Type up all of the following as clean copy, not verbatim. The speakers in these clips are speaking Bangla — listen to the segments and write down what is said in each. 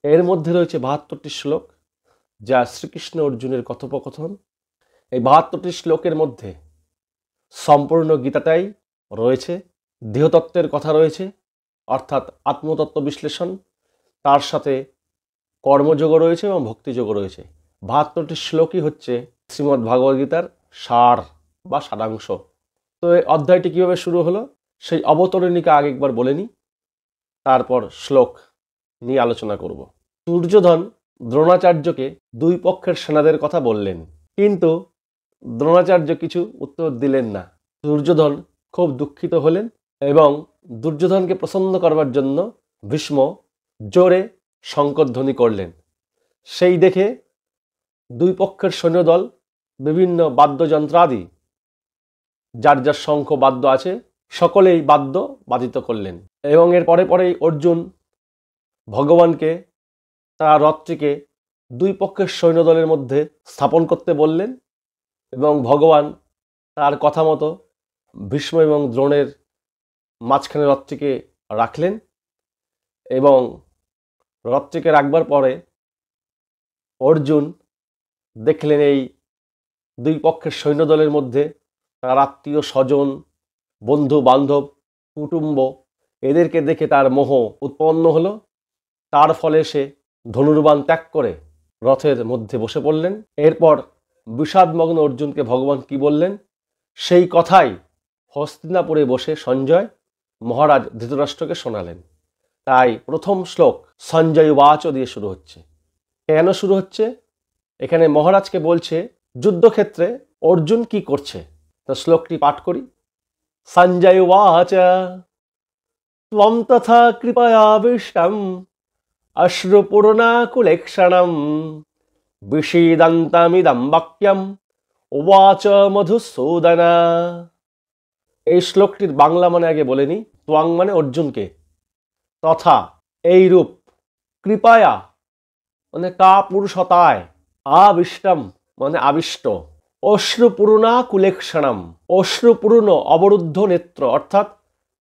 এর মধ্যে রয়েছে ৭২টি শ্লোক, যা শ্রীকৃষ্ণ অর্জুনের কথোপকথন। এই ৭২টি শ্লোকের মধ্যে সম্পূর্ণ গীতাটাই রয়েছে। দেহতত্ত্বের কথা রয়েছে, অর্থাৎ আত্মতত্ত্ব বিশ্লেষণ, তার সাথে কর্মযোগও রয়েছে এবং ভক্তিযোগও রয়েছে। ৭২টি শ্লোকই হচ্ছে শ্রীমদ্ ভগবদ্গীতার সার বা সারাংশ। তো এই অধ্যায়টি কীভাবে শুরু হলো সেই অবতরণিকা আগে একবার বলে নিই, তারপর শ্লোক নিয়ে আলোচনা করব। দুর্যোধন দ্রোণাচার্যকে দুই পক্ষের সেনাদের কথা বললেন, কিন্তু দ্রোণাচার্য কিছু উত্তর দিলেন না। দুর্যোধন খুব দুঃখিত হলেন এবং দুর্যোধনকে প্রসন্ন করবার জন্য ভীষ্ম জোরে শঙ্করধ্বনি করলেন। সেই দেখে দুই পক্ষের সৈন্যদল বিভিন্ন বাদ্যযন্ত্রাদি, যার যার শঙ্খ বাদ্য আছে, সকলেই বাদ্য বাদিত করলেন এবং এর পরে পরেই অর্জুন ভগবানকে তার রথটিকে দুই পক্ষের সৈন্যদলের মধ্যে স্থাপন করতে বললেন এবং ভগবান তার কথা মতো ভীষ্ম এবং দ্রোণের মাঝখানে রথটিকে রাখলেন এবং রথটিকে রাখবার পরে অর্জুন দেখলেন এই দুই পক্ষের সৈন্যদলের মধ্যে তার আত্মীয় স্বজন, বন্ধু বান্ধব, কুটুম্ব, এদেরকে দেখে তার মোহ উৎপন্ন হলো। তার ফলে সে ধনুর্বাণ ত্যাগ করে রথের মধ্যে বসে পড়লেন। এরপর বিষাদমগ্ন অর্জুনকে ভগবান কি বললেন সেই কথাই হস্তিনাপুরে বসে সঞ্জয় মহারাজ ধৃতরাষ্ট্রকে শোনালেন। তাই প্রথম শ্লোক সঞ্জয় উবাচ দিয়ে শুরু হচ্ছে। কেন শুরু হচ্ছে? এখানে মহারাজকে বলছে যুদ্ধক্ষেত্রে অর্জুন কি করছে। তো শ্লোকটি পাঠ করি। সঞ্জয় উবাচ ত্বং তথা কৃপয়াবিষ্টম অশ্রুপূর্ণাকুলেক্ষণম বিষীদন্তমিদং বাক্যম উবাচ মধুসূদন। এই শ্লোকটির বাংলা মানে আগে বলে নি। ত্বং মানে অর্জুনকে, তথা এই রূপ, কৃপায়া মানে কাপুরুষতায়, আবিষ্টম মানে আবিষ্ট, অশ্রুপূর্ণাকুলেক্ষণম অশ্রুপূর্ণ অবরুদ্ধ নেত্র, অর্থাৎ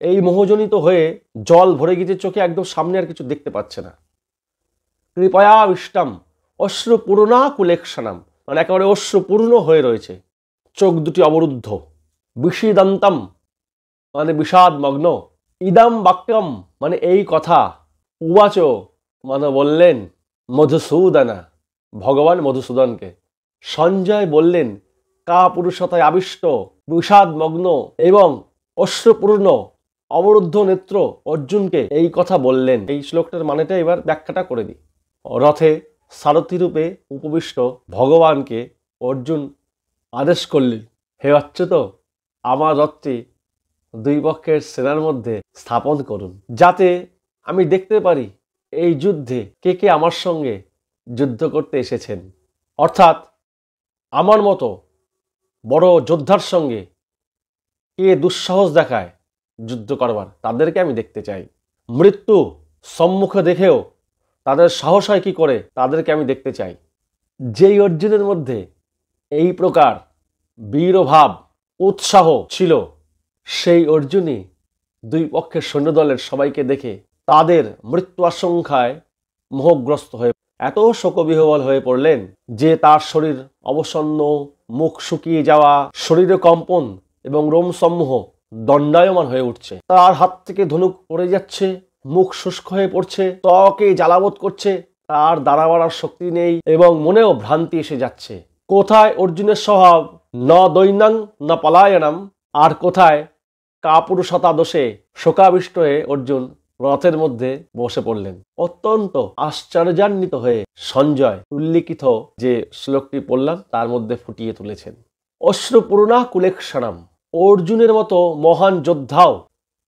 এই মোহজনিত হয়ে জল ভরে গেছে চোখে, একদম সামনে আর কিছু দেখতে পাচ্ছে না। কৃপয়াবিষ্টম অশ্রুপূর্ণাকুলেক্ষণম মানে একেবারে অশ্রুপূর্ণ হয়ে রয়েছে, চোখ দুটি অবরুদ্ধ। বিষীদন্তম মানে বিষাদমগ্ন। ইদম বাক্যম মানে এই কথা। উবাচ মানে বললেন মধুসূদনা ভগবান মধুসূদনকে। সঞ্জয় বললেন কাপুরুষতায় আবিষ্ট, বিষাদমগ্ন এবং অশ্রুপূর্ণ অবরুদ্ধ নেত্র অর্জুনকে এই কথা বললেন। এই শ্লোকটার মানেটা এবার ব্যাখ্যাটা করে দিই। রথে সারথী রূপে উপবিষ্ট ভগবানকে অর্জুন আদেশ করলেন, হে অচ্যুত, আমার রথটি দুই পক্ষের সেনার মধ্যে স্থাপন করুন, যাতে আমি দেখতে পারি এই যুদ্ধে কে কে আমার সঙ্গে যুদ্ধ করতে এসেছেন। অর্থাৎ আমার মতো বড় যোদ্ধার সঙ্গে কে দুঃসাহস দেখায় যুদ্ধ করবার, তাদেরকে আমি দেখতে চাই। মৃত্যু সম্মুখে দেখেও তাদের সাহস হয় কি করে, তাদেরকে আমি দেখতে চাই। যেই অর্জুনের মধ্যে এই প্রকার বীরভাব উৎসাহ ছিল, সেই অর্জুনই দুই পক্ষের সৈন্যদলের সবাইকে দেখে তাদের মৃত্যু আশঙ্কায় মোহগ্রস্ত হয়ে এত শোকবিহ্বল হয়ে পড়লেন যে তার শরীর অবসন্ন, মুখ শুকিয়ে যাওয়া, শরীরে কম্পন এবং রোমসমূহ দণ্ডায়মান হয়ে উঠছে। তার হাত থেকে ধনুক পড়ে যাচ্ছে, মুখ শুষ্ক হয়ে পড়ছে, ত্বকে জ্বালাবোধ করছে, তার দাঁড়াবার শক্তি নেই এবং মনেও ভ্রান্তি এসে যাচ্ছে। কোথায় অর্জুনের স্বভাব ন দৈন্যাং ন পলায়নম, আর কোথায় কাপুরুষতা দোষে শোকাবিষ্ট হয়ে অর্জুন রথের মধ্যে বসে পড়লেন। অত্যন্ত আশ্চর্যান্বিত হয়ে সঞ্জয় উল্লিখিত যে শ্লোকটি পড়লাম তার মধ্যে ফুটিয়ে তুলেছেন। অশ্রুপূর্ণাকুলেক্ষণম, অর্জুনের মতো মহান যোদ্ধাও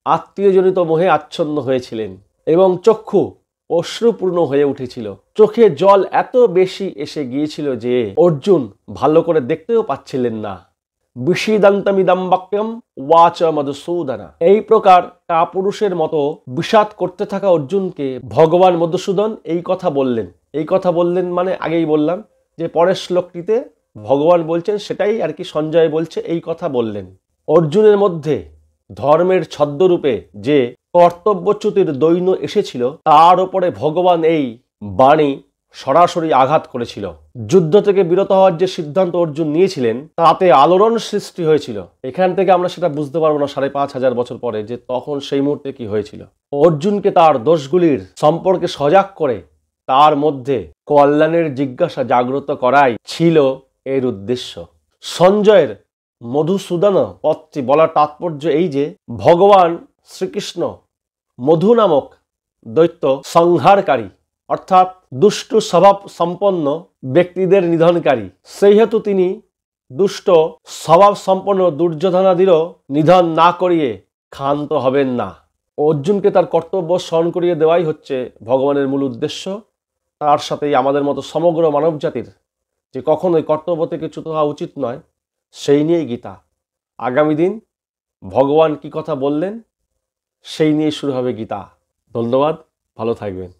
আত্মীয়জনিত মোহে আচ্ছন্ন হয়েছিলেন এবং চক্ষু অশ্রুপূর্ণ হয়ে উঠেছিল। চোখে জল এত বেশি এসে গিয়েছিল যে অর্জুন ভালো করে দেখতেও পাচ্ছিলেন না। বিষীদন্তমিদং বাক্যম উবাচ মধুসূদন। এই প্রকার কাপুরুষের মতো বিষাদ করতে থাকা অর্জুনকে ভগবান মধুসূদন এই কথা বললেন। এই কথা বললেন মানে আগেই বললাম যে পরের শ্লোকটিতে ভগবান বলছেন, সেটাই আর কি সঞ্জয় বলছে, এই কথা বললেন। অর্জুনের মধ্যে ধর্মের ছদ্মরূপে যে কর্তব্যচ্যুতির দৈন্য এসেছিল, তার ওপরে ভগবান এই বাণী সরাসরি আঘাত করেছিল। যুদ্ধ থেকে বিরত হওয়ার যে সিদ্ধান্ত অর্জুন নিয়েছিলেন তাতে আলোড়ন সৃষ্টি হয়েছিল। এখান থেকে আমরা সেটা বুঝতে পারবো না 5,500 বছর পরে যে তখন সেই মুহূর্তে কি হয়েছিল। অর্জুনকে তার দোষগুলির সম্পর্কে সজাগ করে তার মধ্যে কল্যাণের জিজ্ঞাসা জাগ্রত করাই ছিল এর উদ্দেশ্য। সঞ্জয়ের মধুসূদন পদটি বলার তাৎপর্য এই যে ভগবান শ্রীকৃষ্ণ মধু নামক দৈত্য সংহারকারী, অর্থাৎ দুষ্ট স্বভাব সম্পন্ন ব্যক্তিদের নিধনকারী। সেই হেতু তিনি দুষ্ট স্বভাব সম্পন্ন দুর্যোধনাদিরও নিধন না করিয়ে ক্ষান্ত হবেন না। অর্জুনকে তার কর্তব্য স্মরণ করিয়ে দেওয়াই হচ্ছে ভগবানের মূল উদ্দেশ্য। তার সাথেই আমাদের মতো সমগ্র মানবজাতির যে কখনোই কর্তব্য থেকে চ্যুত হওয়া উচিত নয়, সেই নিয়েই গীতা। আগামী দিন ভগবান কি কথা বললেন সেই নিয়ে শুরু হবে গীতা। ধন্যবাদ, ভালো থাকবেন।